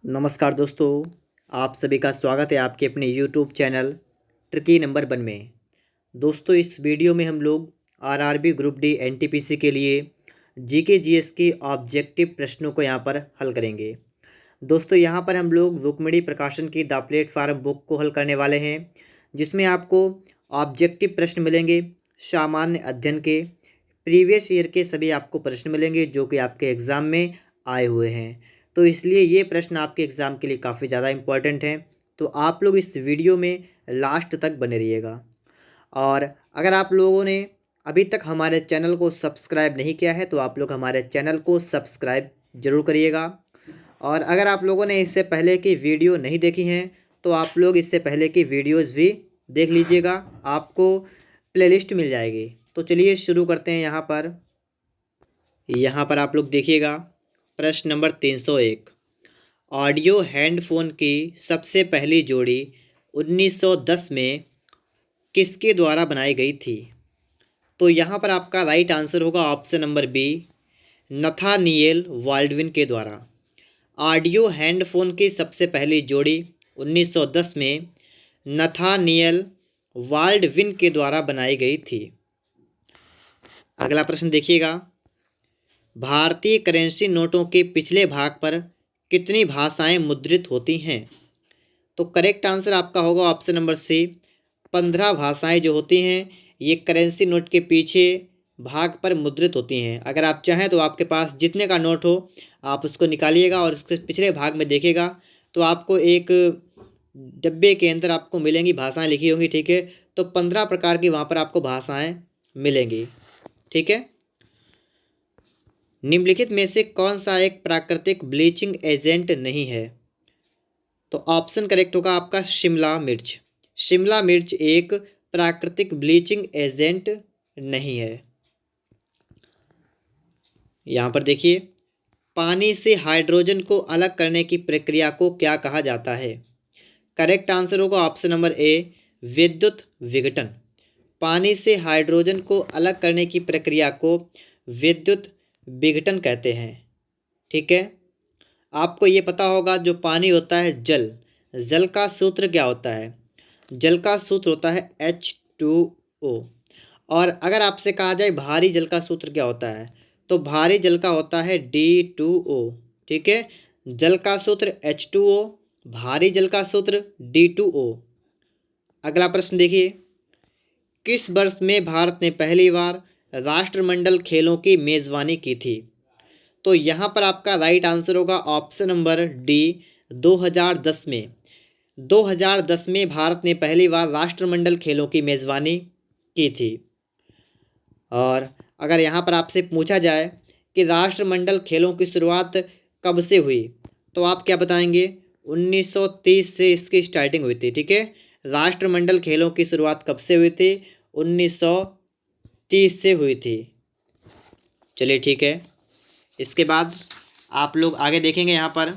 नमस्कार दोस्तों, आप सभी का स्वागत है आपके अपने यूट्यूब चैनल ट्रिकी नंबर 1 में। दोस्तों, इस वीडियो में हम लोग आरआरबी ग्रुप डी एनटीपीसी के लिए जीके जीएस के ऑब्जेक्टिव प्रश्नों को यहाँ पर हल करेंगे। दोस्तों, यहाँ पर हम लोग रुक्मिणी प्रकाशन की द प्लेटफार्म बुक को हल करने वाले हैं, जिसमें आपको ऑब्जेक्टिव प्रश्न मिलेंगे सामान्य अध्ययन के। प्रीवियस ईयर के सभी आपको प्रश्न मिलेंगे जो कि आपके एग्ज़ाम में आए हुए हैं, तो इसलिए ये प्रश्न आपके एग्ज़ाम के लिए काफ़ी ज़्यादा इम्पोर्टेंट हैं। तो आप लोग इस वीडियो में लास्ट तक बने रहिएगा। और अगर आप लोगों ने अभी तक हमारे चैनल को सब्सक्राइब नहीं किया है तो आप लोग हमारे चैनल को सब्सक्राइब ज़रूर करिएगा। और अगर आप लोगों ने इससे पहले की वीडियो नहीं देखी हैं तो आप लोग इससे पहले की वीडियोज़ भी देख लीजिएगा, आपको प्लेलिस्ट मिल जाएगी। तो चलिए शुरू करते हैं। यहाँ पर आप लोग देखिएगा, प्रश्न नंबर 301। ऑडियो हैंडफोन की सबसे पहली जोड़ी 1910 में किसके द्वारा बनाई गई थी? तो यहाँ पर आपका राइट आंसर होगा ऑप्शन नंबर बी, नथानिएल वाल्डविन के द्वारा। ऑडियो हैंडफोन की सबसे पहली जोड़ी 1910 में नथानिएल वाल्डविन के द्वारा बनाई गई थी। अगला प्रश्न देखिएगा, भारतीय करेंसी नोटों के पिछले भाग पर कितनी भाषाएं मुद्रित होती हैं? तो करेक्ट आंसर आपका होगा ऑप्शन नंबर सी, 15 भाषाएं जो होती हैं ये करेंसी नोट के पीछे भाग पर मुद्रित होती हैं। अगर आप चाहें तो आपके पास जितने का नोट हो आप उसको निकालिएगा और उसके पिछले भाग में देखिएगा तो आपको एक डब्बे के अंदर आपको मिलेंगी, भाषाएं लिखी होंगी। ठीक है, तो 15 प्रकार की वहाँ पर आपको भाषाएं मिलेंगी। ठीक है, निम्नलिखित में से कौन सा एक प्राकृतिक ब्लीचिंग एजेंट नहीं है? तो ऑप्शन करेक्ट होगा आपका शिमला मिर्च। शिमला मिर्च एक प्राकृतिक ब्लीचिंग एजेंट नहीं है। यहाँ पर देखिए, पानी से हाइड्रोजन को अलग करने की प्रक्रिया को क्या कहा जाता है? करेक्ट आंसर होगा ऑप्शन नंबर ए, विद्युत विघटन। पानी से हाइड्रोजन को अलग करने की प्रक्रिया को विद्युत विघटन कहते हैं। ठीक है, आपको ये पता होगा जो पानी होता है जल, जल का सूत्र क्या होता है? जल का सूत्र होता है H2O। और अगर आपसे कहा जाए भारी जल का सूत्र क्या होता है, तो भारी जल का होता है D2O। ठीक है, जल का सूत्र H2O, भारी जल का सूत्र D2O। अगला प्रश्न देखिए, किस वर्ष में भारत ने पहली बार राष्ट्रमंडल खेलों की मेज़बानी की थी? तो यहाँ पर आपका राइट आंसर होगा ऑप्शन नंबर डी, 2010 में। 2010 में भारत ने पहली बार राष्ट्रमंडल खेलों की मेज़बानी की थी। और अगर यहाँ पर आपसे पूछा जाए कि राष्ट्रमंडल खेलों की शुरुआत कब से हुई, तो आप क्या बताएंगे? 1930 से इसकी स्टार्टिंग हुई थी। ठीक है, राष्ट्रमंडल खेलों की शुरुआत कब से हुई थी? 1930 से हुई थी। चलिए ठीक है, इसके बाद आप लोग आगे देखेंगे। यहाँ पर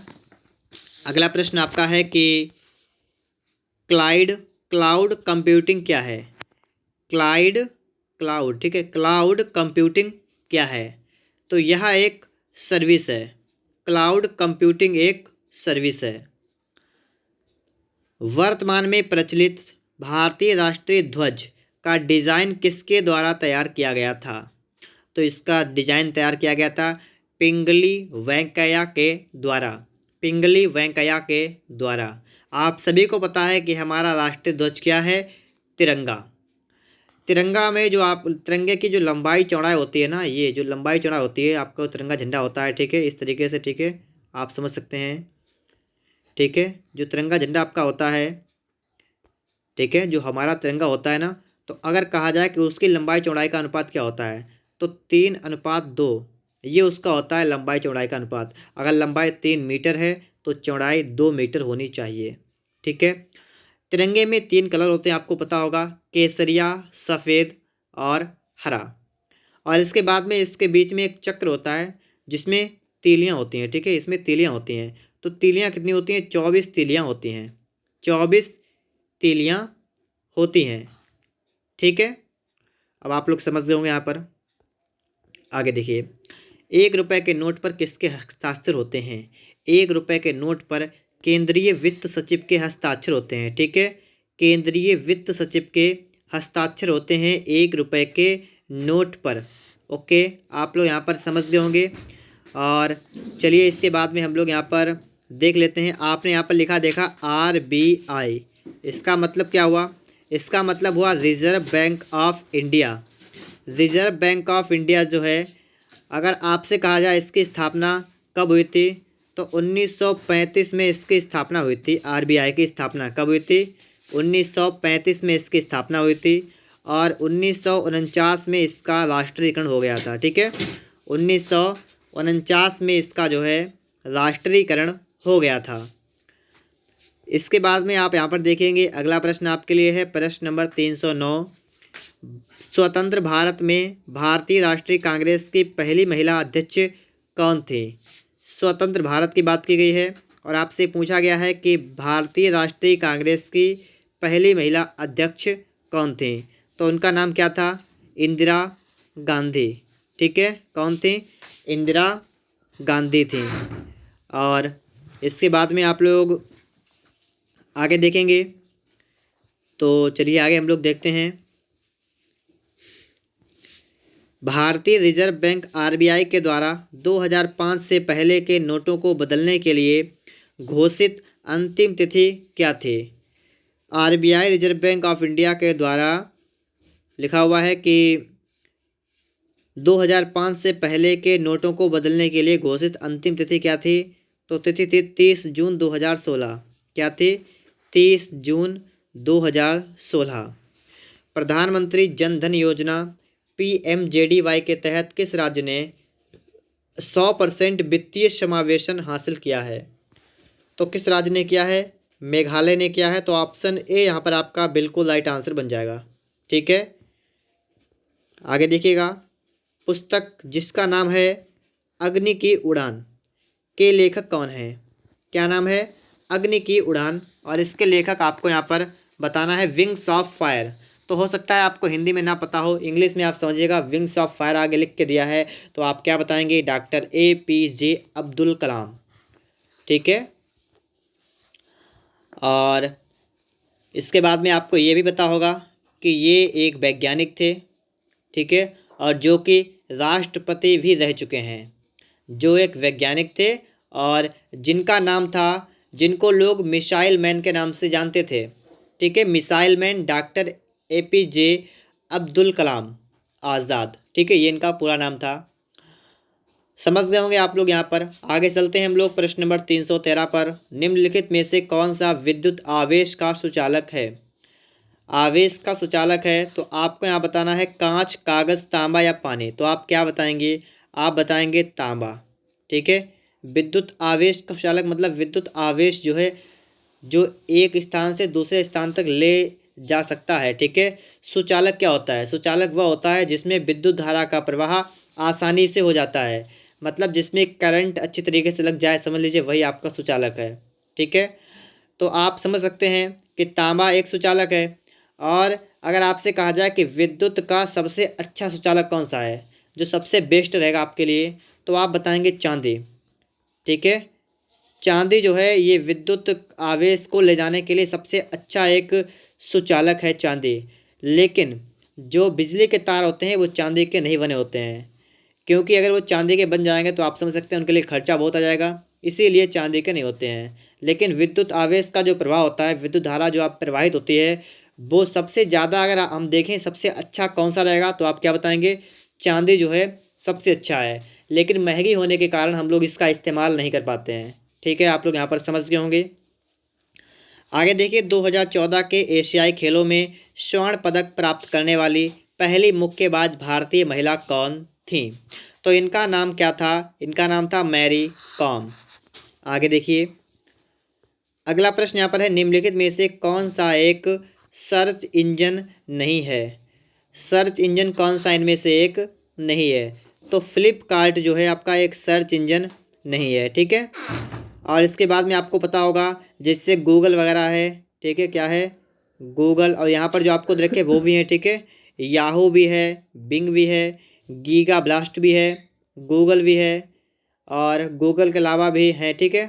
अगला प्रश्न आपका है कि क्लाउड कंप्यूटिंग क्या है? क्लाउड, ठीक है, क्लाउड कंप्यूटिंग क्या है? तो यह एक सर्विस है। क्लाउड कंप्यूटिंग एक सर्विस है। वर्तमान में प्रचलित भारतीय राष्ट्रीय ध्वज का डिज़ाइन किसके द्वारा तैयार किया गया था? तो इसका डिज़ाइन तैयार किया गया था पिंगली वेंकैया के द्वारा। पिंगली वेंकैया के द्वारा। आप सभी को पता है कि हमारा राष्ट्रीय ध्वज क्या है? तिरंगा। तिरंगा में जो आप तिरंगे की जो लंबाई चौड़ाई होती है ना, ये जो लंबाई चौड़ाई होती है आपका तिरंगा झंडा होता है। ठीक है, इस तरीके से। ठीक है, आप समझ सकते हैं। ठीक है, जो तिरंगा झंडा आपका होता है, ठीक है, जो हमारा तिरंगा होता है ना, तो अगर कहा जाए कि उसकी लंबाई चौड़ाई का अनुपात क्या होता है, तो 3:2 ये उसका होता है लंबाई चौड़ाई का अनुपात। अगर लंबाई 3 मीटर है तो चौड़ाई 2 मीटर होनी चाहिए। ठीक है, तिरंगे में 3 कलर होते हैं, आपको पता होगा, केसरिया, सफ़ेद और हरा। और इसके बाद में इसके बीच में एक चक्र होता है जिसमें तीलियां होती हैं। ठीक है, इसमें तीलियां होती हैं। तो तीलियां कितनी होती हैं? 24 तीलियां होती हैं। 24 तीलियां होती हैं। ठीक है, अब आप लोग समझ रहे होंगे। यहाँ पर आगे देखिए, 1 रुपए के नोट पर किसके हस्ताक्षर होते हैं? ₹1 के नोट पर केंद्रीय वित्त सचिव के हस्ताक्षर होते हैं। ठीक है, केंद्रीय वित्त सचिव के हस्ताक्षर होते हैं ₹1 के नोट पर। ओके, आप लोग यहाँ पर समझ गए होंगे। और चलिए इसके बाद में हम लोग यहाँ पर देख लेते हैं। आपने यहाँ पर लिखा देखा RBI, इसका मतलब क्या हुआ? इसका मतलब हुआ reserve bank of India. Reserve bank of India जो है, अगर आपसे कहा जाए इसकी स्थापना कब हुई थी, तो 1935 में इसकी स्थापना हुई थी। RBI की स्थापना कब हुई थी? 1935 में इसकी स्थापना हुई थी और 1949 में इसका राष्ट्रीयकरण हो गया था। ठीक है, 1949 में इसका जो है राष्ट्रीयकरण हो गया था। इसके बाद में आप यहाँ पर देखेंगे, अगला प्रश्न आपके लिए है प्रश्न नंबर 309। स्वतंत्र भारत में भारतीय राष्ट्रीय कांग्रेस की पहली महिला अध्यक्ष कौन थी? स्वतंत्र भारत की बात की गई है और आपसे पूछा गया है कि भारतीय राष्ट्रीय कांग्रेस की पहली महिला अध्यक्ष कौन थी? तो उनका नाम क्या था? इंदिरा गांधी। ठीक है, कौन थी? इंदिरा गांधी थी। और इसके बाद में आप लोग आगे देखेंगे, तो चलिए आगे हम लोग देखते हैं। भारतीय रिजर्व बैंक RBI के द्वारा 2005 से पहले के नोटों को बदलने के लिए घोषित अंतिम तिथि क्या थी? RBI reserve bank of India के द्वारा लिखा हुआ है कि 2005 से पहले के नोटों को बदलने के लिए घोषित अंतिम तिथि क्या थी? तो तिथि थी 30 जून 2016। क्या थी? 30 जून 2016। प्रधानमंत्री जन धन योजना PMJDY के तहत किस राज्य ने 100% वित्तीय समावेशन हासिल किया है? तो किस राज्य ने किया है? मेघालय ने किया है। तो ऑप्शन ए यहाँ पर आपका बिल्कुल राइट आंसर बन जाएगा। ठीक है, आगे देखिएगा। पुस्तक जिसका नाम है अग्नि की उड़ान के लेखक कौन है? क्या नाम है? अग्नि की उड़ान। और इसके लेखक आपको यहाँ पर बताना है विंग्स ऑफ फायर। तो हो सकता है आपको हिंदी में ना पता हो, इंग्लिश में आप समझिएगा। विंग्स ऑफ फायर आगे लिख के दिया है, तो आप क्या बताएंगे? डॉक्टर APJ अब्दुल कलाम। ठीक है, और इसके बाद में आपको ये भी पता होगा कि ये एक वैज्ञानिक थे। ठीक है, और जो कि राष्ट्रपति भी रह चुके हैं। जो एक वैज्ञानिक थे और जिनका नाम था, जिनको लोग मिसाइल मैन के नाम से जानते थे। ठीक है, missile man doctor APJ Abdul Kalam Azad. ठीक है, ये इनका पूरा नाम था। समझ गए होंगे आप लोग। यहाँ पर आगे चलते हैं हम लोग प्रश्न नंबर 313 पर। निम्नलिखित में से कौन सा विद्युत आवेश का सुचालक है? आवेश का सुचालक है, तो आपको यहाँ बताना है कांच, कागज, तांबा या पानी। तो आप क्या बताएंगे? आप बताएंगे तांबा। ठीक है, विद्युत आवेश का सुचालक मतलब विद्युत आवेश जो है, जो एक स्थान से दूसरे स्थान तक ले जा सकता है। ठीक है, सुचालक क्या होता है? सुचालक वह होता है जिसमें विद्युत धारा का प्रवाह आसानी से हो जाता है, मतलब जिसमें करंट अच्छी तरीके से लग जाए, समझ लीजिए वही आपका सुचालक है। ठीक है, तो आप समझ सकते हैं कि तांबा एक सुचालक है। और अगर आपसे कहा जाए कि विद्युत का सबसे अच्छा सुचालक कौन सा है, जो सबसे बेस्ट रहेगा आपके लिए, तो आप बताएंगे चांदी। ठीक है, चांदी जो है ये विद्युत आवेश को ले जाने के लिए सबसे अच्छा एक सुचालक है चांदी। लेकिन जो बिजली के तार होते हैं वो चांदी के नहीं बने होते हैं, क्योंकि अगर वो चांदी के बन जाएंगे तो आप समझ सकते हैं उनके लिए खर्चा बहुत आ जाएगा, इसीलिए चांदी के नहीं होते हैं। लेकिन विद्युत आवेश का जो प्रवाह होता है, विद्युत धारा जो आप प्रवाहित होती है, वो सबसे ज़्यादा अगर हम देखें सबसे अच्छा कौन सा रहेगा, तो आप क्या बताएंगे? चांदी जो है सबसे अच्छा है। लेकिन महंगी होने के कारण हम लोग इसका इस्तेमाल नहीं कर पाते हैं। ठीक है, आप लोग यहाँ पर समझ गए होंगे। आगे देखिए, 2014 के एशियाई खेलों में स्वर्ण पदक प्राप्त करने वाली पहली मुक्केबाज भारतीय महिला कौन थी? तो इनका नाम क्या था? इनका नाम था मैरी कॉम। आगे देखिए, अगला प्रश्न यहाँ पर है, निम्नलिखित में से कौन सा एक सर्च इंजन नहीं है? सर्च इंजन कौन सा इनमें से एक नहीं है? तो फ्लिपकार्ट जो है आपका एक सर्च इंजन नहीं है। ठीक है, और इसके बाद में आपको पता होगा जिससे गूगल वगैरह है। ठीक है, क्या है? गूगल। और यहाँ पर जो आपको रखे वो भी है। ठीक है, याहू भी है, बिंग भी है, गीगा ब्लास्ट भी है, गूगल भी है और गूगल के अलावा भी है। ठीक है,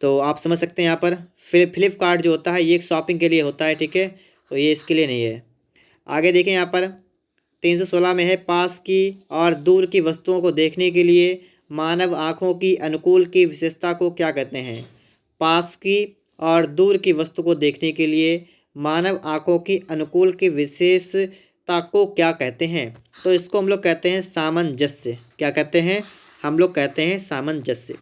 तो आप समझ सकते हैं यहाँ पर फ्लिपकार्ट जो होता है ये एक शॉपिंग के लिए होता है, ठीक है, तो ये इसके लिए नहीं है। आगे देखें यहाँ पर 316 में है, पास की और दूर की वस्तुओं को देखने के लिए मानव आँखों की अनुकूल की विशेषता को क्या कहते हैं। पास की और दूर की वस्तु को देखने के लिए मानव आँखों की अनुकूल की विशेषता को क्या कहते हैं। तो इसको हम लोग कहते हैं सामंजस्य। क्या कहते हैं, हम लोग कहते हैं सामंजस्य।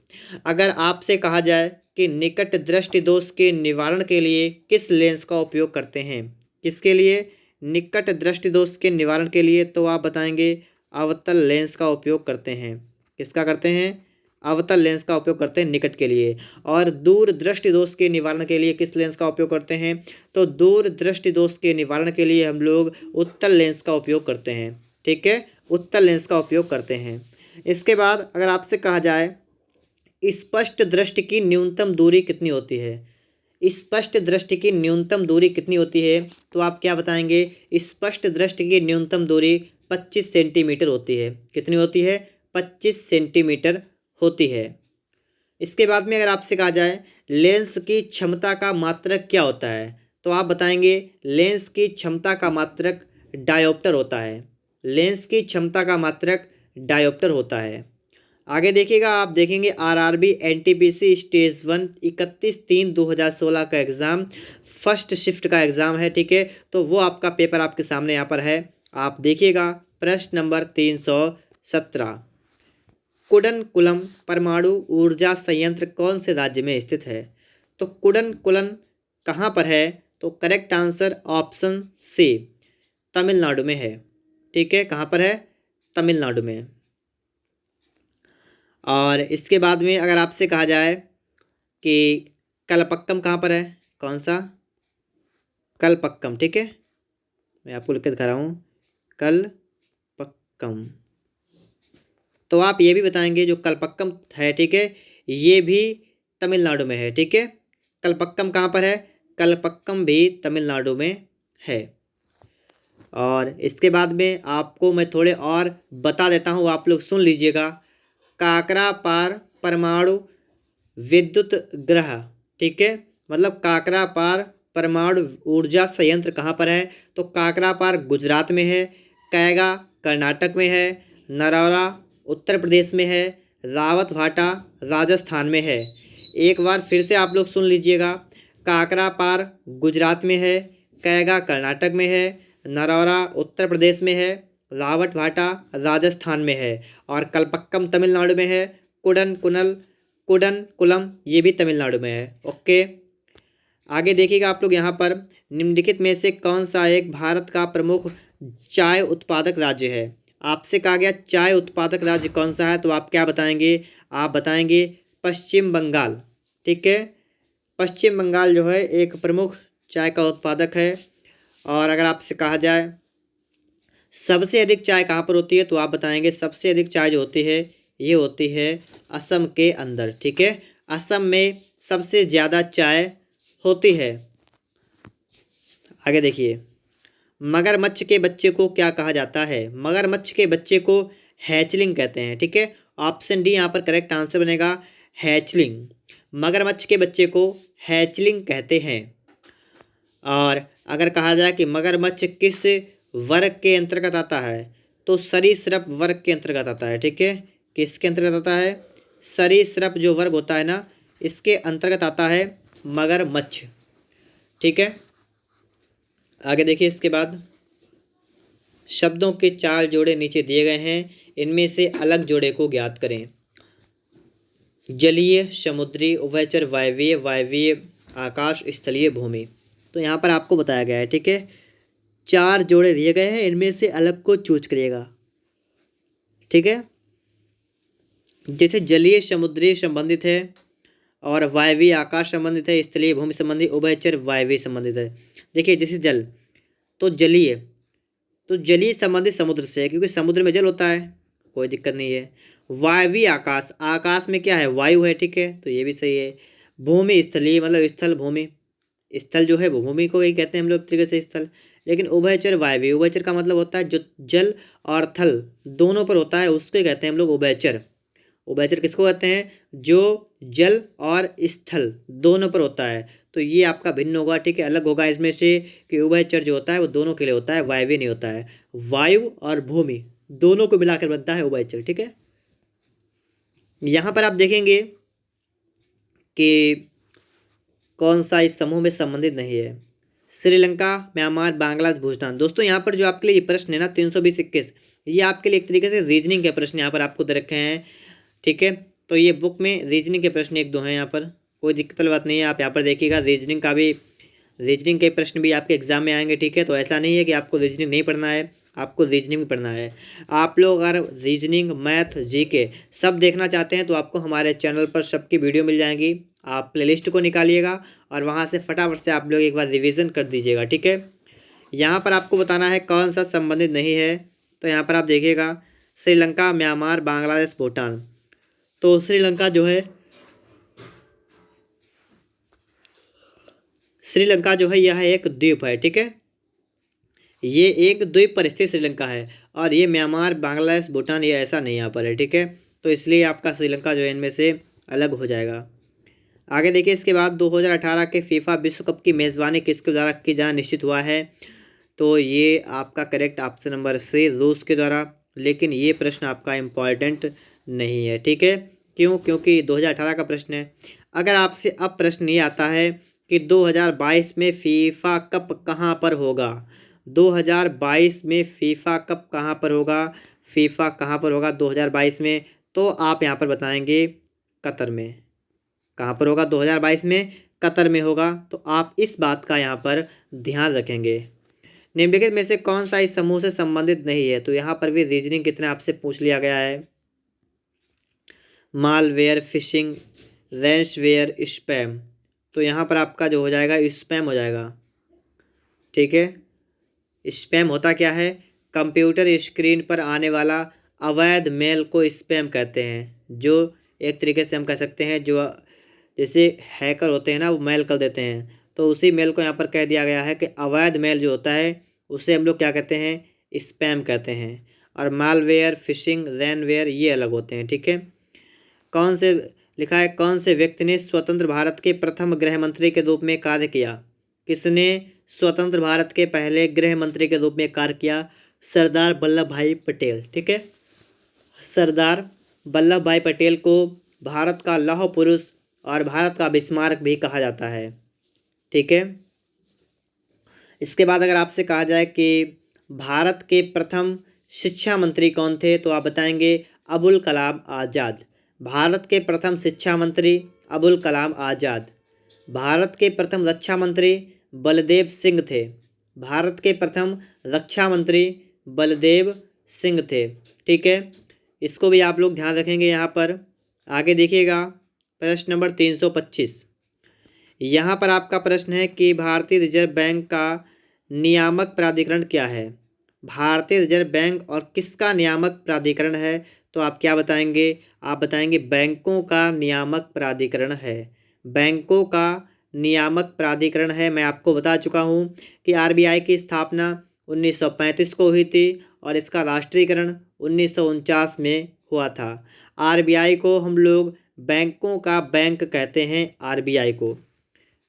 अगर आपसे कहा जाए कि निकट दृष्टि दोष के निवारण के लिए किस लेंस का उपयोग करते हैं, किसके लिए, निकट दृष्टि दोष के निवारण के लिए, तो आप बताएंगे अवतल लेंस का उपयोग करते हैं। किसका करते हैं, अवतल लेंस का उपयोग करते हैं निकट के लिए। और दूर दृष्टि दोष के निवारण के लिए किस लेंस का उपयोग करते हैं, तो दूर दृष्टि दोष के निवारण के लिए हम लोग उत्तल लेंस का उपयोग करते हैं, ठीक है, उत्तल लेंस का उपयोग करते हैं। इसके बाद अगर आपसे कहा जाए स्पष्ट दृष्टि की न्यूनतम दूरी कितनी होती है, स्पष्ट दृष्टि की न्यूनतम दूरी कितनी होती है, तो आप क्या बताएंगे, स्पष्ट दृष्टि की न्यूनतम दूरी 25 सेंटीमीटर होती है। कितनी होती है, 25 सेंटीमीटर होती है। इसके बाद में अगर आपसे कहा जाए लेंस की क्षमता का मात्रक क्या होता है, तो आप बताएंगे लेंस की क्षमता का मात्रक डायोप्टर होता है। लेंस की क्षमता का मात्रक डायोप्टर होता है। आगे देखिएगा, आप देखेंगे आरआरबी एनटीपीसी स्टेज 1 31/3/2016 का एग्ज़ाम फर्स्ट शिफ्ट का एग्ज़ाम है, ठीक है, तो वो आपका पेपर आपके सामने यहाँ पर है। आप देखिएगा प्रश्न नंबर 317, कुडनकुलम परमाणु ऊर्जा संयंत्र कौन से राज्य में स्थित है। तो कुडनकुलम कहाँ पर है, तो correct answer option C Tamil Nadu में है, ठीक है, कहाँ पर है, तमिलनाडु में। और इसके बाद में अगर आपसे कहा जाए कि कलपक्कम कहाँ पर है, कौन सा, कलपक्कम, ठीक है, मैं आपको लिख के दिखा रहा हूँ कलपक्कम। तो आप ये भी बताएंगे जो कलपक्कम है, ठीक है, ये भी तमिलनाडु में है, ठीक है, कलपक्कम कहाँ पर है, कलपक्कम भी तमिलनाडु में है। और इसके बाद में आपको मैं थोड़े और बता देता हूँ, आप लोग सुन लीजिएगा। काकरापार परमाणु विद्युत ग्रह, ठीक है, मतलब काकरापार परमाणु ऊर्जा संयंत्र कहाँ पर है, तो काकरापार गुजरात में है, कैगा कर्नाटक में है, नरौरा उत्तर प्रदेश में है, रावतभाटा राजस्थान में है। एक बार फिर से आप लोग सुन लीजिएगा, काकरापार गुजरात में है, कैगा कर्नाटक में है, नरौरा उत्तर प्रदेश में है, रावतभाटा राजस्थान में है, और कलपक्कम तमिलनाडु में है, कुडनकुलम ये भी तमिलनाडु में है। ओके, आगे देखिएगा आप लोग यहाँ पर निम्नलिखित में से कौन सा एक भारत का प्रमुख चाय उत्पादक राज्य है। आपसे कहा गया चाय उत्पादक राज्य कौन सा है, तो आप क्या बताएंगे, आप बताएंगे पश्चिम बंगाल, ठीक है, पश्चिम बंगाल जो है एक प्रमुख चाय का उत्पादक है। और अगर आपसे कहा जाए सबसे अधिक चाय कहाँ पर होती है, तो आप बताएंगे सबसे अधिक चाय जो होती है ये होती है असम के अंदर, ठीक है, असम में सबसे ज़्यादा चाय होती है। आगे देखिए, मगरमच्छ के बच्चे को क्या कहा जाता है, मगरमच्छ के बच्चे को हैचलिंग कहते हैं, ठीक है, ऑप्शन डी यहाँ पर करेक्ट आंसर बनेगा हैचलिंग। मगरमच्छ के बच्चे को हैचलिंग कहते हैं। और अगर कहा जाए कि मगरमच्छ किस वर्ग के अंतर्गत आता है, तो सरीसृप वर्ग के अंतर्गत आता है, ठीक है, किसके अंतर्गत आता है, सरीसृप जो वर्ग होता है ना, इसके अंतर्गत आता है मगरमच्छ, ठीक है। आगे देखिए, इसके बाद शब्दों के 4 जोड़े नीचे दिए गए हैं, इनमें से अलग जोड़े को ज्ञात करें। जलीय, समुद्री, उभयचर, वायवीय, वायवीय आकाश, स्थलीय, भूमि। तो यहाँ पर आपको बताया गया है, ठीक है, 4 जोड़े दिए गए हैं, इनमें से अलग को चूज करिएगा, ठीक है। जैसे जलीय समुद्री संबंधित है, और वायवीय आकाश संबंधित है, स्थलीय भूमि संबंधित, उभयचर वायवीय संबंधित है। देखिए जैसे जल, तो जलीय, तो जलीय संबंधित समुद्र से है, क्योंकि समुद्र में जल होता है, कोई दिक्कत नहीं है। वायवीय आकाश, आकाश में क्या है, वायु है, ठीक है, तो ये भी सही है। भूमि स्थलीय, मतलब स्थल, भूमि, स्थल जो है वो भूमि को ही कहते हैं हम लोग एक तरीके से स्थल। लेकिन उभयचर वायवीय, उभयचर का मतलब होता है जो जल और थल दोनों पर होता है, उसके कहते हैं हम लोग उभयचर। उभयचर किसको कहते हैं? जो जल और स्थल दोनों पर होता है। तो ये आपका भिन्न होगा, ठीक है, अलग होगा इसमें से कि उभयचर जो होता है वो दोनों के लिए होता है, वायवीय नहीं होता है। वायु और भूमि दोनों को मिलाकर बनता है उभयचर, ठीक है। यहाँ पर आप देखेंगे कि कौन सा इस समूह में संबंधित नहीं है। श्रीलंका, म्यांमार, बांग्लादेश, भूटान। दोस्तों यहाँ पर जो आपके लिए ये प्रश्न है ना 320-21, ये आपके लिए एक तरीके से रीजनिंग के प्रश्न यहाँ पर आपको दे रखे हैं, ठीक है। तो ये बुक में रीजनिंग के प्रश्न 1-2 हैं, यहाँ पर कोई दिक्कत वाली बात नहीं है। आप यहाँ पर देखिएगा रीजनिंग के प्रश्न भी आपके एग्जाम में आएंगे, ठीक है। तो ऐसा नहीं है कि आपको रीजनिंग नहीं पढ़ना है, आपको रीजनिंग भी पढ़ना है। आप लोग अगर रीजनिंग, मैथ, जीके सब देखना चाहते हैं तो आपको हमारे चैनल पर सबकी वीडियो मिल जाएंगी। आप प्लेलिस्ट को निकालिएगा और वहाँ से फटाफट से आप लोग एक बार रिवीजन कर दीजिएगा, ठीक है। यहाँ पर आपको बताना है कौन सा संबंधित नहीं है। तो यहाँ पर आप देखिएगा श्रीलंका, म्यांमार, बांग्लादेश, भूटान। तो श्रीलंका जो है यह एक द्वीप है, ठीक है। ये एक द्वीप पर स्थित श्रीलंका है और ये म्यांमार, बांग्लादेश, भूटान ये ऐसा नहीं यहाँ पर है, ठीक है। तो इसलिए आपका श्रीलंका जो है इनमें से अलग हो जाएगा। आगे देखिए, इसके बाद 2018 के फीफा विश्व कप की मेज़बानी किसके द्वारा की जाना निश्चित हुआ है? तो ये आपका करेक्ट ऑप्शन नंबर सी, रूस के द्वारा। लेकिन ये प्रश्न आपका इम्पॉर्टेंट नहीं है, ठीक है। क्यों? क्योंकि 2018 का प्रश्न है। अगर आपसे अब प्रश्न ये आता है कि 2022 में फीफा कप कहाँ पर होगा, 2022 में फीफा कप कहाँ पर होगा, फीफा कहाँ पर होगा 2022 में, तो आप यहाँ पर बताएंगे कतर में। कहाँ पर होगा? 2022 में कतर में होगा। तो आप इस बात का यहाँ पर ध्यान रखेंगे। निम्नलिखित में से कौन सा इस समूह से संबंधित नहीं है? तो यहाँ पर भी रीजनिंग कितना आपसे पूछ लिया गया है। Malware, fishing, ransomware, spam. तो यहाँ पर आपका जो हो जाएगा स्पैम हो जाएगा, ठीक है। स्पैम होता क्या है? कंप्यूटर स्क्रीन पर आने वाला अवैध मेल को स्पैम कहते हैं। जो एक तरीके से हम कह सकते हैं जो जैसे हैकर होते हैं ना, वो मेल कर देते हैं, तो उसी मेल को यहाँ पर कह दिया गया है कि अवैध मेल जो होता है उसे हम लोग क्या कहते हैं? स्पैम कहते हैं। और मालवेयर, फिशिंग, रैनवेयर ये अलग होते हैं, ठीक है। कौन से लिखा है, कौन से व्यक्ति ने स्वतंत्र भारत के प्रथम गृह मंत्री के रूप में कार्य किया? किसने स्वतंत्र भारत के पहले गृह मंत्री के रूप में कार्य किया? सरदार वल्लभ भाई पटेल, ठीक है। सरदार वल्लभ भाई पटेल को भारत का लौह पुरुष और भारत का बिस्मार्क भी कहा जाता है, ठीक है। इसके बाद अगर आपसे कहा जाए कि भारत के प्रथम शिक्षा मंत्री कौन थे, तो आप बताएंगे अबुल कलाम आज़ाद। भारत के प्रथम शिक्षा मंत्री अबुल कलाम आज़ाद। भारत के प्रथम रक्षा मंत्री बलदेव सिंह थे। भारत के प्रथम रक्षा मंत्री बलदेव सिंह थे, ठीक है। इसको भी आप लोग ध्यान रखेंगे। यहाँ पर आगे देखिएगा प्रश्न नंबर 325। यहाँ पर आपका प्रश्न है कि भारतीय रिजर्व बैंक का नियामक प्राधिकरण क्या है? भारतीय रिजर्व बैंक और किसका नियामक प्राधिकरण है? तो आप क्या बताएंगे? आप बताएंगे बैंकों का नियामक प्राधिकरण है। बैंकों का नियामक प्राधिकरण है। मैं आपको बता चुका हूँ कि आरबीआई की स्थापना 1935 को हुई थी और इसका राष्ट्रीयकरण 1949 में हुआ था। आरबीआई को हम लोग बैंकों का बैंक कहते हैं, आरबीआई को।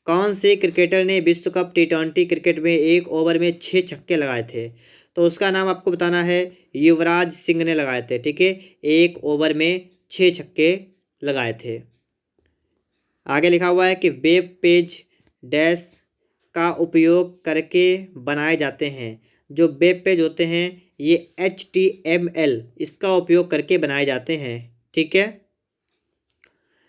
कौन से क्रिकेटर ने विश्व कप T20 क्रिकेट में 1 ओवर में 6 छक्के लगाए थे? तो उसका नाम आपको बताना है। युवराज सिंह ने लगाए थे, ठीक है। 1 ओवर में 6 छक्के लगाए थे। आगे लिखा हुआ है कि वेब पेज डैश का उपयोग करके बनाए जाते हैं। जो वेब पेज होते हैं ये HTML इसका उपयोग करके बनाए जाते हैं, ठीक है।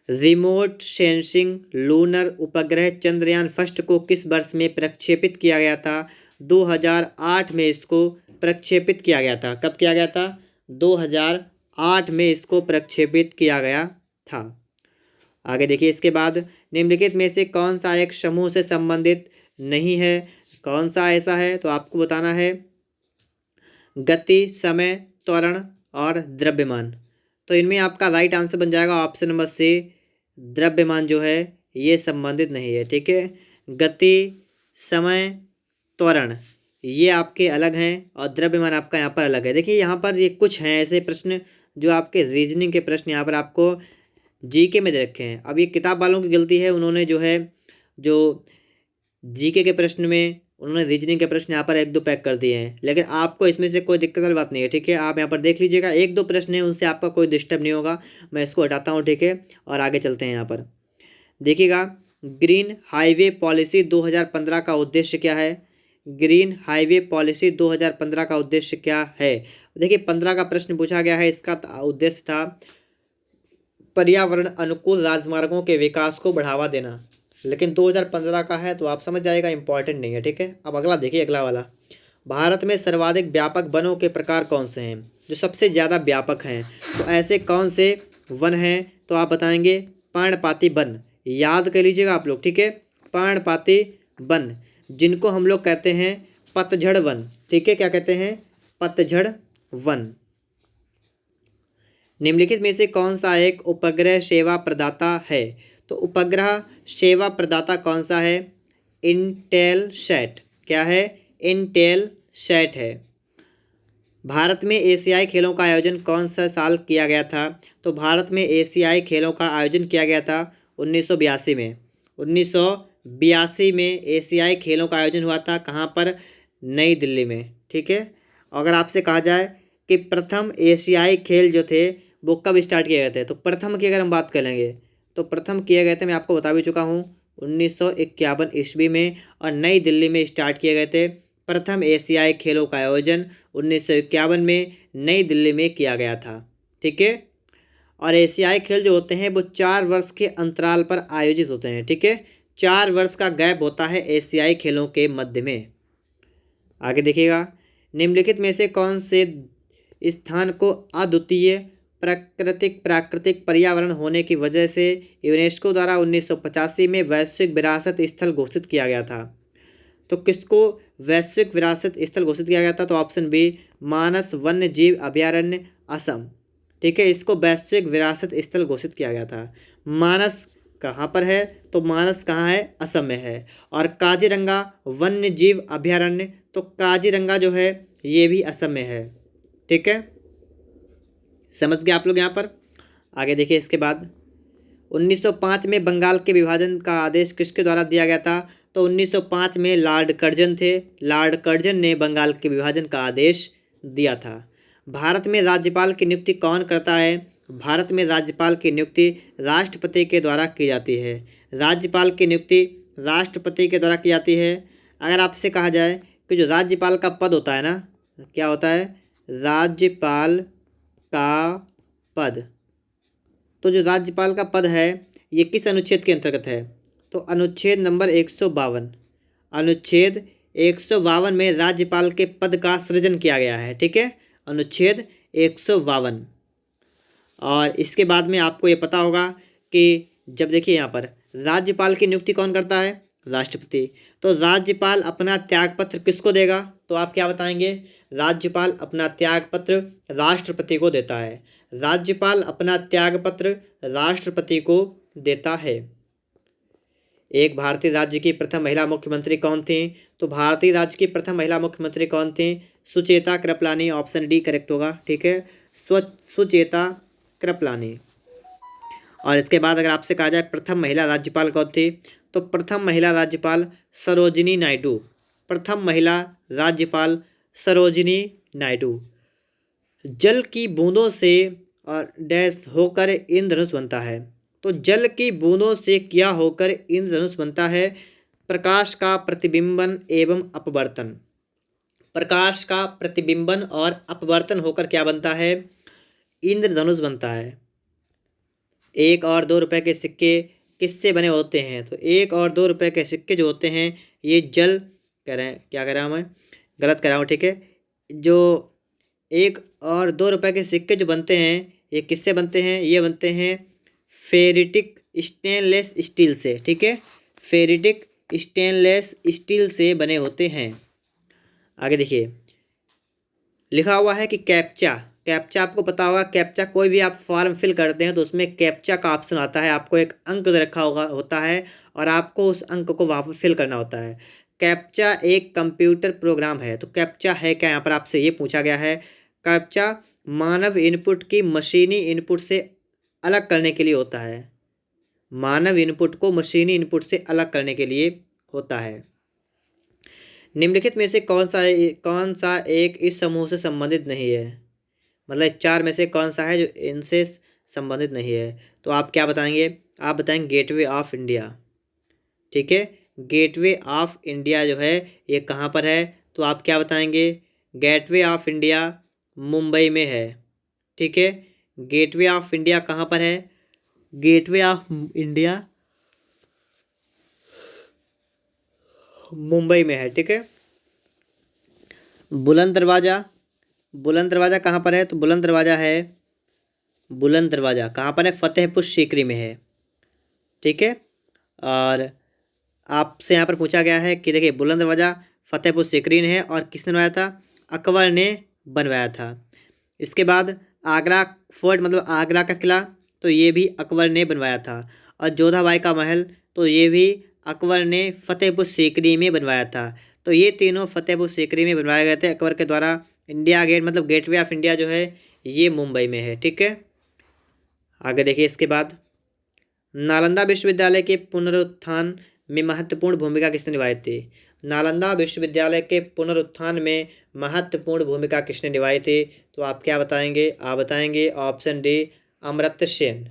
रिमोट सेंसिंग लूनर उपग्रह चंद्रयान फर्स्ट को किस वर्ष में प्रक्षेपित किया गया था? 2008 में इसको प्रक्षेपित किया गया था। कब किया गया था? 2008 में इसको प्रक्षेपित किया गया था। आगे देखिए, इसके बाद निम्नलिखित में से कौन सा एक समूह से संबंधित नहीं है? कौन सा ऐसा है? तो आपको बताना है गति, समय, त्वरण और द्रव्यमान। तो इनमें आपका राइट आंसर बन जाएगा ऑप्शन नंबर सी, द्रव्यमान जो है ये संबंधित नहीं है, ठीक है। गति, समय, त्वरण ये आपके अलग हैं और द्रव्यमान आपका यहाँ पर अलग है। देखिए यहाँ पर ये कुछ हैं ऐसे प्रश्न जो आपके रीजनिंग के प्रश्न यहाँ पर आपको जीके में दे रखे हैं। अब ये किताब वालों की गलती है, उन्होंने जो है जो जीके के प्रश्न में उन्होंने रीजनिंग के प्रश्न यहाँ पर 1-2 पैक कर दिए हैं, लेकिन आपको इसमें से कोई दिक्कत वाली बात नहीं है, ठीक है। आप यहाँ पर देख लीजिएगा, 1-2 प्रश्न है, उनसे आपका कोई डिस्टर्ब नहीं होगा। मैं इसको हटाता हूँ, ठीक है, और आगे चलते हैं। यहाँ पर देखिएगा, ग्रीन हाईवे पॉलिसी 2015 का उद्देश्य क्या है? ग्रीन हाईवे पॉलिसी 2015 का उद्देश्य क्या है? देखिए 15 का प्रश्न पूछा गया है, इसका उद्देश्य था पर्यावरण अनुकूल राजमार्गों के विकास को बढ़ावा देना, लेकिन 2015 का है तो आप समझ जाएगा इंपॉर्टेंट नहीं है, ठीक है। अब अगला देखिए, अगला वाला, भारत में सर्वाधिक व्यापक वनों के प्रकार कौन से हैं? जो सबसे ज़्यादा व्यापक हैं, तो ऐसे कौन से वन हैं? तो आप बताएंगे पर्णपाती वन, याद कर लीजिएगा आप लोग, ठीक है। पर्णपाती वन, जिनको हम लोग कहते हैं पतझड़ वन, ठीक है। क्या कहते हैं? पतझड़ वन। निम्नलिखित में से कौन सा एक उपग्रह सेवा प्रदाता है? तो उपग्रह सेवा प्रदाता कौन सा है? इंटेलसैट। क्या है? इंटेलसैट है। भारत में एशियाई खेलों का आयोजन कौन सा साल किया गया था? तो भारत में एशियाई खेलों का आयोजन किया गया था 1982 में। 1982 में एशियाई खेलों का आयोजन हुआ था। कहाँ पर? नई दिल्ली में, ठीक है। अगर आपसे कहा जाए कि प्रथम एशियाई खेल जो थे वो कब स्टार्ट किए गए थे, तो प्रथम की अगर हम बात करेंगे तो प्रथम किए गए थे, मैं आपको बता भी चुका हूँ, 1951 ईस्वी में, और नई दिल्ली में स्टार्ट किए गए थे। प्रथम एशियाई खेलों का आयोजन 1951 में नई दिल्ली में किया गया था, ठीक है। और एशियाई खेल जो होते हैं वो 4 वर्ष के अंतराल पर आयोजित होते हैं, ठीक है। 4 वर्ष का गैप होता है एशियाई खेलों के मध्य में। आगे देखिएगा, निम्नलिखित में से कौन से स्थान को अद्वितीय प्राकृतिक पर्यावरण होने की वजह से यूनेस्को द्वारा 1985 में वैश्विक विरासत स्थल घोषित किया गया था? तो किसको वैश्विक विरासत स्थल घोषित किया गया था? तो ऑप्शन बी, मानस वन्य जीव अभयारण्य असम, ठीक है। इसको वैश्विक विरासत स्थल घोषित किया गया था। मानस कहाँ पर है? तो मानस कहाँ है? असम में है। और काजीरंगा वन्य जीव अभयारण्य, तो काजीरंगा जो है ये भी असम में है, ठीक है। समझ गए आप लोग यहाँ पर? आगे देखिए, इसके बाद 1905 में बंगाल के विभाजन का आदेश किसके द्वारा दिया गया था? तो 1905 में लॉर्ड कर्जन थे। लॉर्ड कर्जन ने बंगाल के विभाजन का आदेश दिया था। भारत में राज्यपाल की नियुक्ति कौन करता है? भारत में राज्यपाल की नियुक्ति राष्ट्रपति के द्वारा की जाती है। राज्यपाल की नियुक्ति राष्ट्रपति के द्वारा की जाती है। अगर आपसे कहा जाए कि जो राज्यपाल का पद होता है ना, क्या होता है? राज्यपाल का पद, तो जो राज्यपाल का पद है ये किस अनुच्छेद के अंतर्गत है? तो अनुच्छेद नंबर 152। अनुच्छेद 152 में राज्यपाल के पद का सृजन किया गया है, ठीक है। अनुच्छेद 152। और इसके बाद में आपको ये पता होगा कि जब देखिए यहाँ पर राज्यपाल की नियुक्ति कौन करता है? राष्ट्रपति। तो राज्यपाल अपना त्यागपत्र किसको देगा? तो आप क्या बताएंगे? राज्यपाल अपना त्यागपत्र राष्ट्रपति को देता है। राज्यपाल अपना त्यागपत्र राष्ट्रपति को देता है। एक भारतीय राज्य की प्रथम महिला मुख्यमंत्री कौन थी? तो भारतीय राज्य की प्रथम महिला मुख्यमंत्री कौन थी? Sucheta Kripalani. Option D correct होगा, ठीक है। सुचेता कृपलानी। और इसके बाद अगर आपसे कहा जाए प्रथम महिला राज्यपाल कौन थी? तो प्रथम महिला राज्यपाल सरोजिनी नायडू। प्रथम महिला राज्यपाल सरोजिनी नायडू। जल की बूंदों से और डैश होकर इंद्रधनुष बनता है। तो जल की बूंदों से क्या होकर इंद्रधनुष बनता है? प्रकाश का प्रतिबिंबन एवं अपवर्तन। प्रकाश का प्रतिबिंबन और अपवर्तन होकर क्या बनता है? इंद्रधनुष बनता है। 1 और 2 रुपए के सिक्के किससे बने होते हैं? तो 1 और 2 रुपए के सिक्के जो होते हैं ये जल करें, क्या कह रहा हूँ मैं, गलत कह रहा हूँ, ठीक है। जो 1 और 2 रुपए के सिक्के जो बनते हैं ये किससे बनते हैं? ये बनते हैं फेरिटिक स्टेनलेस स्टील से, ठीक है। फेरिटिक स्टेनलेस स्टील से बने होते हैं। आगे देखिए, लिखा हुआ है कि कैप्चा। कैप्चा आपको पता होगा, कैप्चा कोई भी आप फॉर्म फिल करते हैं तो उसमें कैप्चा का ऑप्शन आता है। आपको एक अंक रखा होता है और आपको उस अंक को वहाँ पर फिल करना होता है। कैप्चा एक कंप्यूटर प्रोग्राम है। तो कैप्चा है क्या? यहाँ पर आपसे ये पूछा गया है। कैप्चा मानव इनपुट की मशीनी इनपुट से अलग करने के लिए होता है। मानव इनपुट को मशीनी इनपुट से अलग करने के लिए होता है। निम्नलिखित में से कौन सा एक इस समूह से संबंधित नहीं है? मतलब चार में से कौन सा है जो इनसे संबंधित नहीं है? तो आप क्या बताएंगे? आप बताएंगे गेटवे ऑफ इंडिया। ठीक है, गेटवे ऑफ इंडिया जो है ये कहाँ पर है? तो आप क्या बताएंगे? गेटवे ऑफ इंडिया मुंबई में है। ठीक है, गेटवे ऑफ इंडिया कहाँ पर है? गेटवे ऑफ इंडिया मुंबई में है। ठीक है, बुलंद दरवाज़ा, बुलंद दरवाज़ा कहाँ पर है? तो बुलंद दरवाज़ा कहाँ पर है? फतेहपुर सीकरी में है। ठीक है, और आपसे यहाँ पर पूछा गया है कि देखिए बुलंद दरवाज़ा फतेहपुर सीकरी ने है और किसने बनवाया था? अकबर ने बनवाया था। इसके बाद आगरा फोर्ट मतलब आगरा का किला, तो ये भी अकबर ने बनवाया था। और जोधाबाई का महल, तो ये भी अकबर ने फतेहपुर सीकरी में बनवाया था। तो ये तीनों फतेहपुर सीकरी में बनवाए गए थे अकबर के द्वारा। इंडिया गेट मतलब गेटवे ऑफ इंडिया जो है ये मुंबई में है। ठीक है, आगे देखिए इसके बाद नालंदा विश्वविद्यालय के पुनरुत्थान में महत्वपूर्ण भूमिका किसने निभाई थी? नालंदा विश्वविद्यालय के पुनरुत्थान में महत्वपूर्ण भूमिका किसने निभाई थी? तो आप क्या बताएंगे? आप बताएंगे ऑप्शन डी अमर्त्य सेन।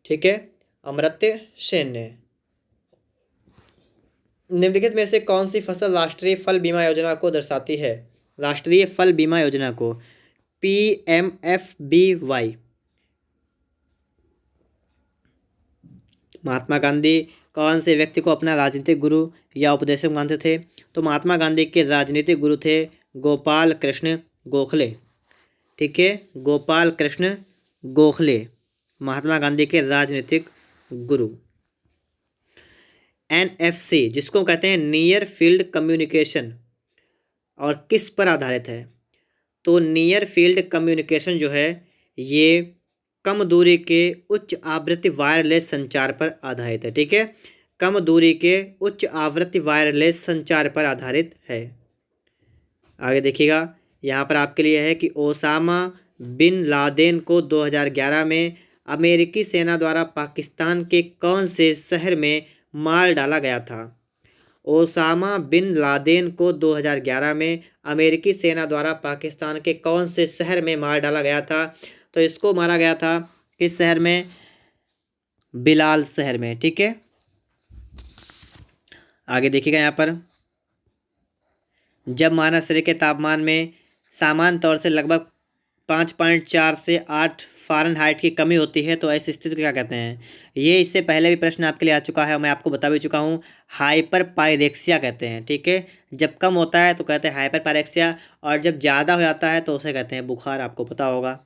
ठीक है, अमर्त्य सेन ने। निम्नलिखित में से कौन सी फसल राष्ट्रीय फल बीमा योजना को दर्शाती है? राष्ट्रीय फल बीमा योजना को, PMFBY। महात्मा गांधी कौन से व्यक्ति को अपना राजनीतिक गुरु या उपदेशक मानते थे? तो महात्मा गांधी के राजनीतिक गुरु थे गोपाल कृष्ण गोखले। ठीक है, गोपाल कृष्ण गोखले महात्मा गांधी के राजनीतिक गुरु। NFC जिसको कहते हैं नियर फील्ड कम्युनिकेशन, और किस पर आधारित है? तो नियर फील्ड कम्युनिकेशन जो है ये कम दूरी के उच्च आवृत्ति वायरलेस संचार पर आधारित है। ठीक है, कम दूरी के उच्च आवृत्ति वायरलेस संचार पर आधारित है। आगे देखिएगा, यहाँ पर आपके लिए है कि ओसामा बिन लादेन को 2011 में अमेरिकी सेना द्वारा पाकिस्तान के कौन से शहर में मार डाला गया था? ओसामा बिन लादेन को 2011 में अमेरिकी सेना द्वारा पाकिस्तान के कौन से शहर में मार डाला गया था? तो इसको मारा गया था किस शहर में? बिलाल शहर में। ठीक है, आगे देखिएगा यहाँ पर जब मानव शरीर के तापमान में सामान्य तौर से लगभग 5.4 से 8 फ़ारेनहाइट की कमी होती है तो ऐसी स्थिति को क्या कहते हैं? ये इससे पहले भी प्रश्न आपके लिए आ चुका है, मैं आपको बता भी चुका हूँ। हाइपर पायरेक्सिया कहते हैं। ठीक है, जब कम होता है तो कहते हैं हाइपर पायरेक्सिया, और जब ज़्यादा हो जाता है तो उसे कहते हैं बुखार, आपको पता होगा।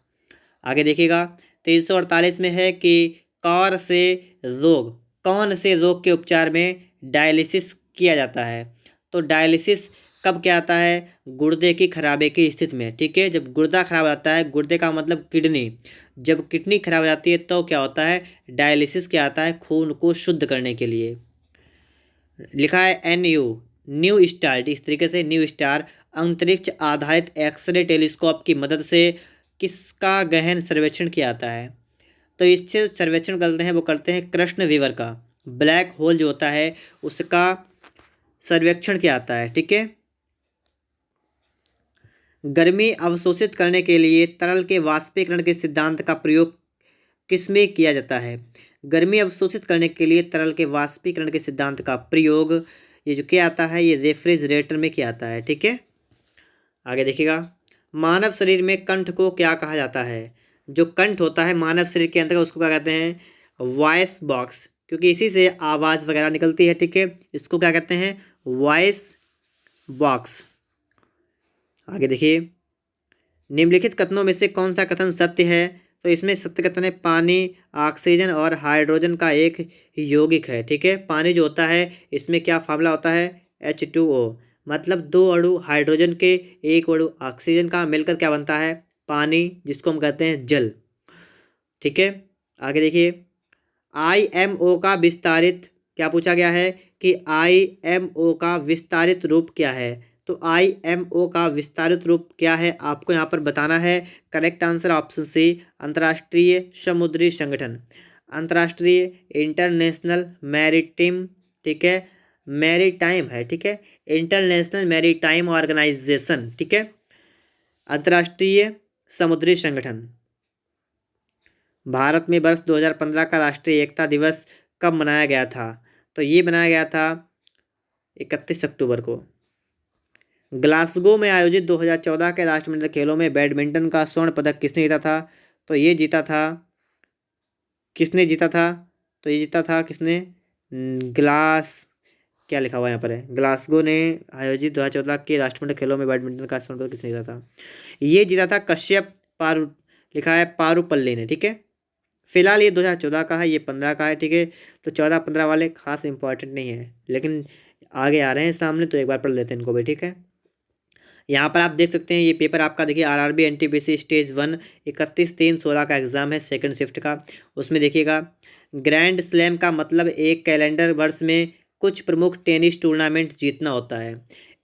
आगे देखिएगा 348 में है कि कौन से रोग के उपचार में डायलिसिस किया जाता है? तो डायलिसिस कब क्या आता है? गुर्दे की खराबे की स्थिति में। ठीक है, जब गुर्दा खराब हो जाता है, गुर्दे का मतलब किडनी, जब किडनी खराब हो जाती है तो क्या होता है? डायलिसिस क्या आता है? खून को शुद्ध करने के लिए। लिखा है NU न्यू स्टार, इस तरीके से न्यू स्टार अंतरिक्ष आधारित एक्सरे टेलीस्कोप की मदद से किसका गहन सर्वेक्षण किया जाता है? तो इससे सर्वेक्षण करते हैं वो करते हैं कृष्ण विवर का, ब्लैक होल जो होता है उसका सर्वेक्षण किया जाता है। ठीक है, गर्मी अवशोषित करने के लिए तरल के वाष्पीकरण के सिद्धांत का प्रयोग किसमें किया जाता है? गर्मी अवशोषित करने के लिए तरल के वाष्पीकरण के सिद्धांत का प्रयोग ये जो किया जाता है ये रेफ्रिजरेटर में किया जाता है। ठीक है, आगे देखिएगा मानव शरीर में कंठ को क्या कहा जाता है? जो कंठ होता है मानव शरीर के अंतर्गत उसको क्या कहते हैं? वॉइस बॉक्स, क्योंकि इसी से आवाज़ वगैरह निकलती है। ठीक है, इसको क्या कहते हैं? Voice box. आगे देखिए निम्नलिखित कथनों में से कौन सा कथन सत्य है? तो इसमें सत्य कथन है पानी ऑक्सीजन और हाइड्रोजन का एक यौगिक है। ठीक है, पानी जो होता है इसमें क्या फार्मूला होता है? H2O, मतलब दो अणु हाइड्रोजन के एक अणु ऑक्सीजन का मिलकर क्या बनता है? पानी, जिसको हम कहते हैं जल। ठीक है, आगे देखिए IMO का विस्तारित क्या पूछा गया है कि IMO का विस्तारित रूप क्या है? तो IMO का विस्तारित रूप क्या है आपको यहाँ पर बताना है। करेक्ट आंसर ऑप्शन सी, अंतर्राष्ट्रीय समुद्री संगठन, अंतर्राष्ट्रीय इंटरनेशनल मैरीटाइम, ठीक है, मैरीटाइम है, ठीक है, इंटरनेशनल मैरीटाइम ऑर्गेनाइजेशन, ठीक है, अंतर्राष्ट्रीय समुद्री संगठन। भारत में वर्ष 2015 का राष्ट्रीय एकता दिवस कब मनाया गया था? तो ये मनाया गया था 31 अक्टूबर को। ग्लासगो में आयोजित 2014 के राष्ट्रमंडल खेलों में बैडमिंटन का स्वर्ण पदक किसने जीता था? तो ये जीता था, किसने जीता था? तो ये जीता था किसने? क्या लिखा हुआ यहाँ पर है, ग्लासगो ने आयोजित 2014 के राष्ट्रमंडल खेलों में बैडमिंटन का स्वर्ण पदक किसने जीता था? ये जीता था कश्यप पारू, लिखा है पारुपल्ली ने, ठीक है। फिलहाल ये 2014 का है, ये 15 का है, ठीक है। तो 14-15 वाले खास इंपॉर्टेंट नहीं है, लेकिन आगे आ रहे हैं सामने, तो एक बार पढ़ लेते हैं इनको भी, ठीक है। यहाँ पर आप देख सकते हैं ये पेपर आपका देखिए RRB NTPC स्टेज 1 31/3/16 का एग्जाम है, सेकंड शिफ्ट का। उसमें देखिएगा, ग्रैंड स्लैम का मतलब एक कैलेंडर वर्ष में कुछ प्रमुख टेनिस टूर्नामेंट जीतना होता है।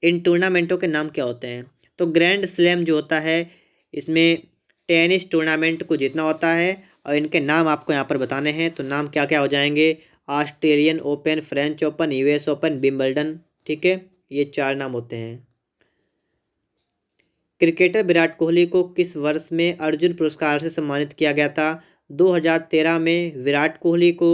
इन टूर्नामेंटों के नाम क्या होते हैं? तो ग्रैंड स्लैम जो होता है, इसमें टेनिस टूर्नामेंट को जीतना होता है, और इनके नाम आपको यहाँ पर बताने हैं। तो नाम क्या क्या हो जाएंगे? Australian open, French open, US open, Wimbledon, ठीक है, ये 4 नाम होते हैं। क्रिकेटर विराट कोहली को किस वर्ष में अर्जुन पुरस्कार से सम्मानित किया गया था? 2013 में विराट कोहली को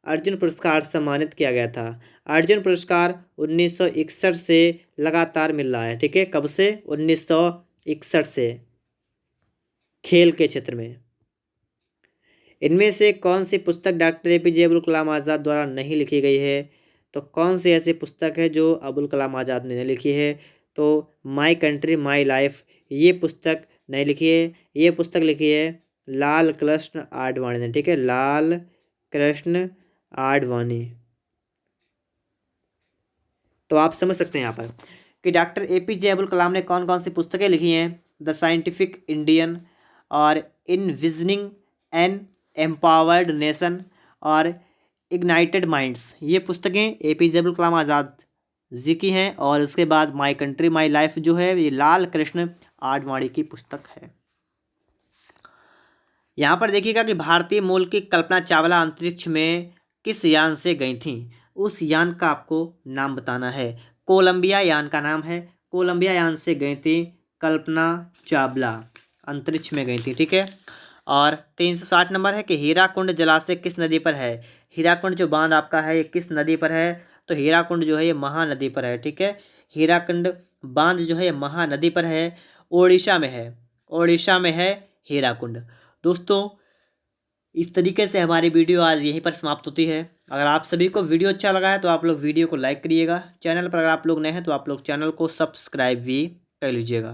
अर्जुन पुरस्कार से सम्मानित किया गया था। अर्जुन पुरस्कार 1961 से लगातार मिल रहा है, ठीक है। कब से? 1961 से, खेल के क्षेत्र में। इनमें से कौन सी पुस्तक डॉक्टर APJ अब्दुल कलाम आज़ाद द्वारा नहीं लिखी गई है? तो कौन सी ऐसी पुस्तक है जो अब्दुल कलाम आज़ाद ने लिखी है? तो माई कंट्री माई लाइफ, ये पुस्तक नहीं लिखी है। ये पुस्तक लिखी है लाल कृष्ण आडवाणी ने, ठीक है, लाल कृष्ण आडवाणी। तो आप समझ सकते हैं यहाँ पर कि डॉक्टर APJ अब्दुल कलाम ने कौन कौन सी पुस्तकें लिखी हैं। द साइंटिफिक इंडियन, और इनविजनिंग एन एम्पावर्ड नेशन, और इग्नाइटेड माइंड्स, ये पुस्तकें APJ अब्दुल कलाम आज़ाद जी की हैं। और उसके बाद माई कंट्री माई लाइफ जो है, ये लाल कृष्ण आडवाणी की पुस्तक है। यहाँ पर देखिएगा कि भारतीय मूल की कल्पना चावला अंतरिक्ष में किस यान से गई थी? उस यान का आपको नाम बताना है। कोलंबिया यान का नाम है, कोलंबिया यान से गई थी कल्पना चावला, अंतरिक्ष में गई थी, ठीक है। और 360 नंबर है कि हीराकुंड जलाशय किस नदी पर है? हीराकुंड जो बांध आपका है, ये किस नदी पर है? तो हीराकुंड जो है ये महानदी पर है, ठीक है। हीराकुंड बांध जो है ये महानदी पर है, ओडिशा में है, ओडिशा में है हीराकुंड। दोस्तों, इस तरीके से हमारी वीडियो आज यहीं पर समाप्त होती है। अगर आप सभी को वीडियो अच्छा लगा है तो आप लोग वीडियो को लाइक करिएगा। चैनल पर अगर आप लोग नए हैं तो आप लोग चैनल को सब्सक्राइब भी कर लीजिएगा।